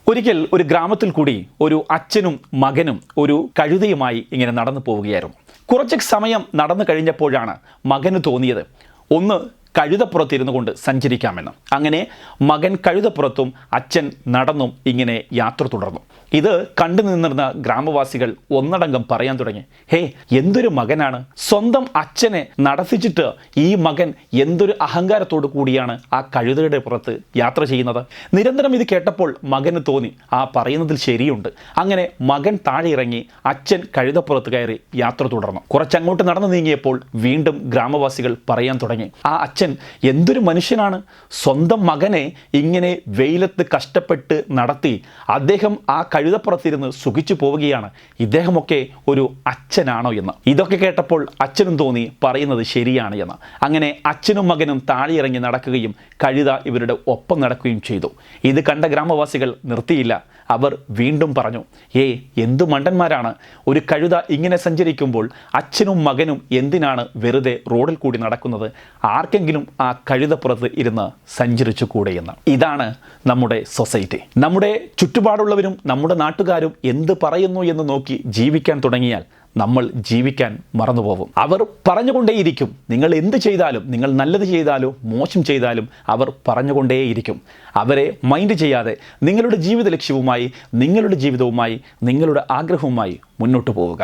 ഒരിക്കൽ ഒരു ഗ്രാമത്തിൽ കൂടി ഒരു അച്ഛനും മകനും ഒരു കഴുതയുമായി ഇങ്ങനെ നടന്നു പോവുകയായിരുന്നു. കുറച്ച് സമയം നടന്നു കഴിഞ്ഞപ്പോഴാണ് മകന് തോന്നിയത് ഒന്ന് കഴുതപ്പുറത്തിരുന്നു കൊണ്ട് സഞ്ചരിക്കാമെന്ന്. അങ്ങനെ മകൻ കഴുതപ്പുറത്തും അച്ഛൻ നടന്നും ഇങ്ങനെ യാത്ര തുടർന്നു. ഇത് കണ്ടു നിന്നിരുന്ന ഗ്രാമവാസികൾ ഒന്നടങ്കം പറയാൻ തുടങ്ങി, ഹേ, എന്തൊരു മകനാണ്! സ്വന്തം അച്ഛനെ നടത്തിച്ചിട്ട് ഈ മകൻ എന്തൊരു അഹങ്കാരത്തോടു കൂടിയാണ് ആ കഴുതയുടെ പുറത്ത് യാത്ര ചെയ്യുന്നത്. നിരന്തരം ഇത് കേട്ടപ്പോൾ മകന് തോന്നി, ആ പറയുന്നതിൽ ശരിയുണ്ട്. അങ്ങനെ മകൻ താഴെ ഇറങ്ങി അച്ഛൻ കഴുതപ്പുറത്ത് കയറി യാത്ര തുടർന്നു. കുറച്ചങ്ങോട്ട് നടന്നു നീങ്ങിയപ്പോൾ വീണ്ടും ഗ്രാമവാസികൾ പറയാൻ തുടങ്ങി, ആ അച്ഛൻ എന്തൊരു മനുഷ്യനാണ്! സ്വന്തം മകനെ ഇങ്ങനെ വെയിലത്ത് കഷ്ടപ്പെട്ട് നടത്തി അദ്ദേഹം ആ കഴുതപ്പുറത്തിരുന്ന് സുഖിച്ചു പോവുകയാണ്. ഇദ്ദേഹമൊക്കെ ഒരു അച്ഛനാണോ എന്ന്. ഇതൊക്കെ കേട്ടപ്പോൾ അച്ഛനും തോന്നി പറയുന്നത് ശരിയാണ് എന്ന്. അങ്ങനെ അച്ഛനും മകനും താഴെ ഇറങ്ങി നടക്കുകയും കഴുത ഇവരുടെ ഒപ്പം നടക്കുകയും ചെയ്തു. ഇത് കണ്ട ഗ്രാമവാസികൾ നിർത്തിയില്ല. അവർ വീണ്ടും പറഞ്ഞു, എന്തു മണ്ടന്മാരാണ്! ഒരു കഴുത ഇങ്ങനെ സഞ്ചരിക്കുമ്പോൾ അച്ഛനും മകനും എന്തിനാണ് വെറുതെ റോഡിൽ കൂടി നടക്കുന്നത്? ആർക്കെങ്കിലും ആ കഴുതപ്പുറത്ത് ഇരുന്ന് സഞ്ചരിച്ചു കൂടെയെന്ന്. ഇതാണ് നമ്മുടെ സൊസൈറ്റി. നമ്മുടെ ചുറ്റുപാടുള്ളവരും നമ്മുടെ നാട്ടുകാരും എന്ത് പറയുന്നു എന്ന് നോക്കി ജീവിക്കാൻ തുടങ്ങിയാൽ നമ്മൾ ജീവിക്കാൻ മറന്നുപോകും. അവർ പറഞ്ഞുകൊണ്ടേയിരിക്കും. നിങ്ങൾ എന്ത് ചെയ്താലും, നിങ്ങൾ നല്ലത് ചെയ്താലും മോശം ചെയ്താലും അവർ പറഞ്ഞുകൊണ്ടേയിരിക്കും. അവരെ മൈൻഡ് ചെയ്യാതെ നിങ്ങളുടെ ജീവിത ലക്ഷ്യവുമായി, നിങ്ങളുടെ ജീവിതവുമായി, നിങ്ങളുടെ ആഗ്രഹവുമായി മുന്നോട്ട് പോവുക.